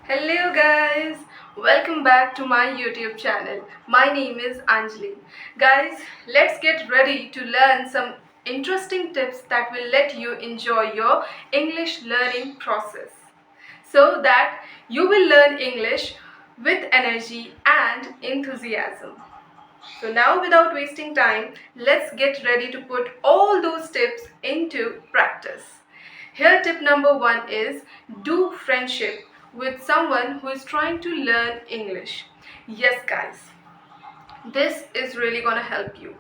Hello guys, welcome back to my YouTube channel. My name is Anjali. Guys, let's get ready to learn some interesting tips that will let you enjoy your English learning process so that you will learn English with energy and enthusiasm. So now without wasting time, let's get ready to put all those tips into practice. Here tip number 1 is do friendship with someone who is trying to learn English. Yes guys, this is really gonna help you,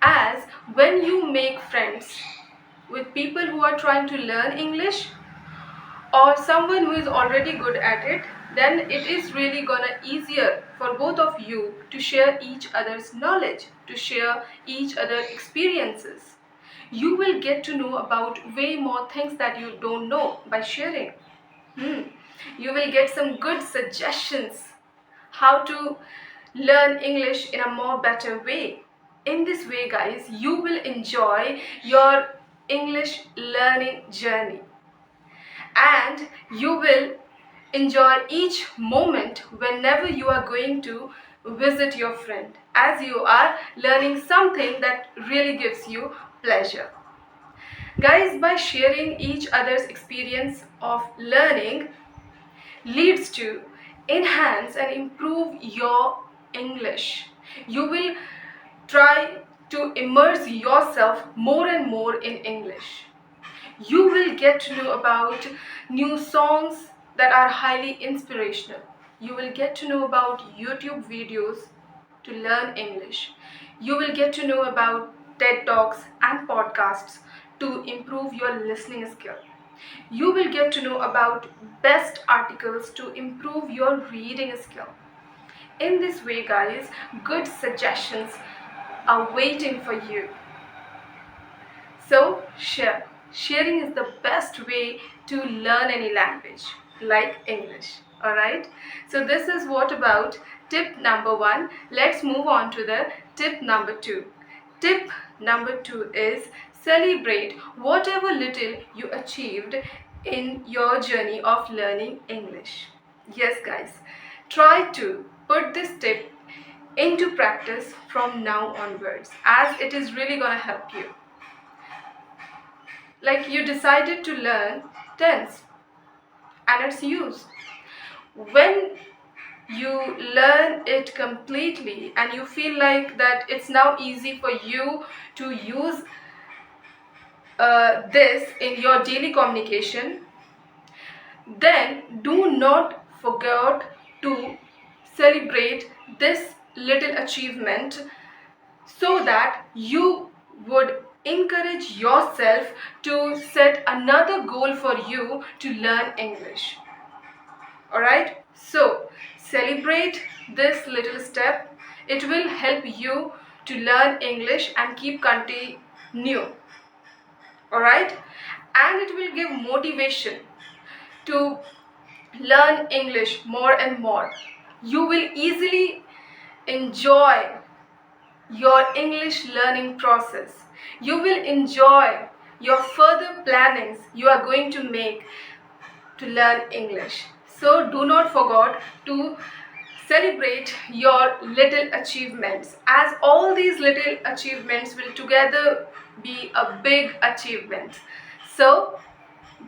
as when you make friends with people who are trying to learn English or someone who is already good at it, then it is really gonna easier for both of you to share each other's knowledge, to share each other experiences. You will get to know about way more things that you don't know by sharing. You will get some good suggestions how to learn English in a more better way. In this way guys, you will enjoy your English learning journey, and you will enjoy each moment whenever you are going to visit your friend, as you are learning something that really gives you pleasure. Guys, by sharing each other's experience of learning leads to enhance and improve your English. You will try to immerse yourself more and more in English. You will get to know about new songs that are highly inspirational. You will get to know about YouTube videos to learn English. You will get to know about TED Talks and podcasts to improve your listening skill. You will get to know about best articles to improve your reading skill. In this way, guys, good suggestions are waiting for you. So share. Sharing is the best way to learn any language, like English. Alright? So this is what about tip number 1. Let's move on to the tip number 2. Tip number 2 is celebrate whatever little you achieved in your journey of learning English. Yes guys, try to put this tip into practice from now onwards, as it is really gonna help you. Like you decided to learn tense and its use. When you learn it completely and you feel like that it's now easy for you to use this in your daily communication, then do not forget to celebrate this little achievement so that you would encourage yourself to set another goal for you to learn English. Alright? So, celebrate this little step. It will help you to learn English and keep continue. Alright? And it will give motivation to learn English more and more. You will easily enjoy your English learning process. You will enjoy your further plannings you are going to make to learn English. So do not forget to celebrate your little achievements, as all these little achievements will together be a big achievement. So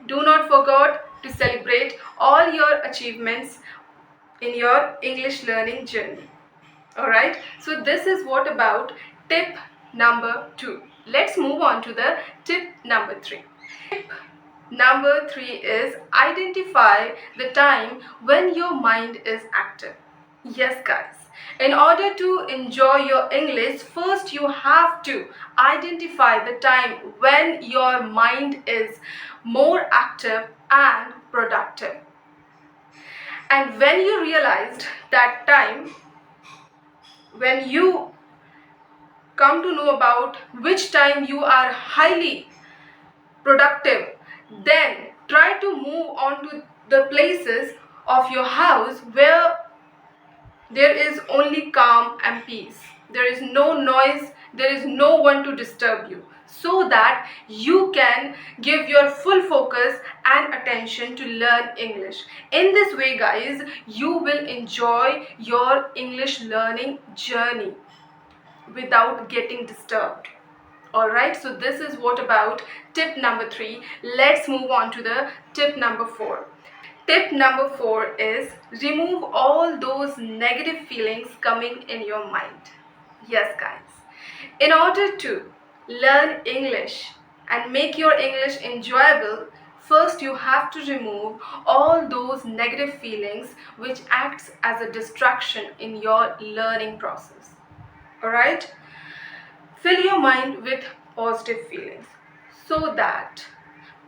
do not forget to celebrate all your achievements in your English learning journey. Alright, so this is what about tip number 2. Let's move on to the tip number 3. Tip number 3 is identify the time when your mind is active. Yes guys, in order to enjoy your English, first you have to identify the time when your mind is more active and productive. And when you realized that time, when you come to know about which time you are highly productive, then try to move on to the places of your house where there is only calm and peace. There is no noise, there is no one to disturb you. so that you can give your full focus and attention to learn English. In this way, guys, you will enjoy your English learning journey without getting disturbed. Alright, so this is what about tip number 3. Let's move on to the tip number 4. Tip number 4 is remove all those negative feelings coming in your mind. Yes, guys. In order to learn English and make your English enjoyable, first you have to remove all those negative feelings which acts as a distraction in your learning process. Alright? Fill your mind with positive feelings so that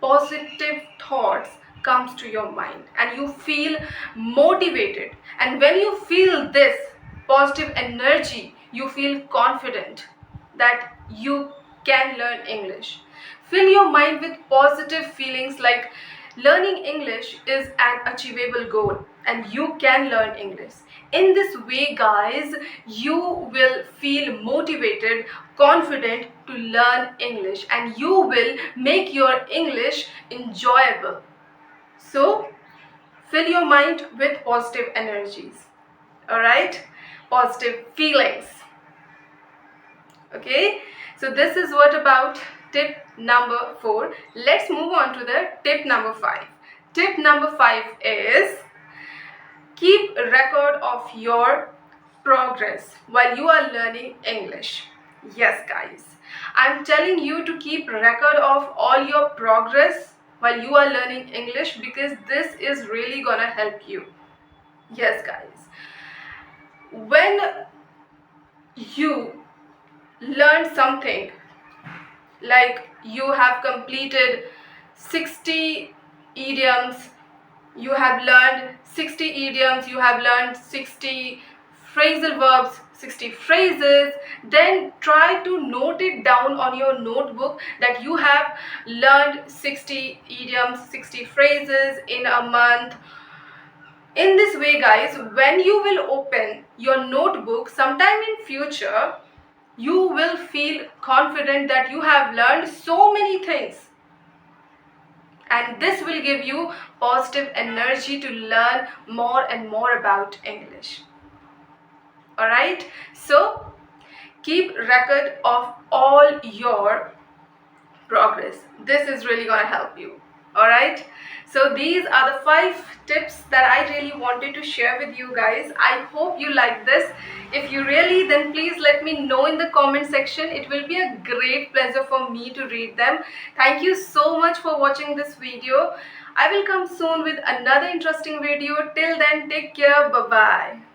positive thoughts comes to your mind and you feel motivated, and when you feel this positive energy you feel confident that you can learn English. Fill your mind with positive feelings like learning English is an achievable goal and you can learn English. In this way, guys, you will feel motivated, confident to learn English, and you will make your English enjoyable. So, fill your mind with positive energies. Alright? Positive feelings. Okay? So, this is what about tip number 4. Let's move on to the tip number 5. Tip number 5 is keep a record of your progress while you are learning English. Yes, guys, I'm telling you to keep record of all your progress while you are learning English because this is really gonna help you. Yes, guys, when you learn something, like you have completed 60 idioms, you have learned 60 idioms, you have learned 60 phrasal verbs, 60 phrases, then try to note it down on your notebook that you have learned 60 idioms, 60 phrases in a month. In this way, guys, when you will open your notebook sometime in future, you will feel confident that you have learned so many things, and this will give you positive energy to learn more and more about English. Alright, so keep record of all your progress. This is really gonna help you. Alright, so these are the 5 tips that I really wanted to share with you guys. I hope you like this. If you really, then please let me know in the comment section. It will be a great pleasure for me to read them. Thank you so much for watching this video. I will come soon with another interesting video. Till then, take care. Bye bye.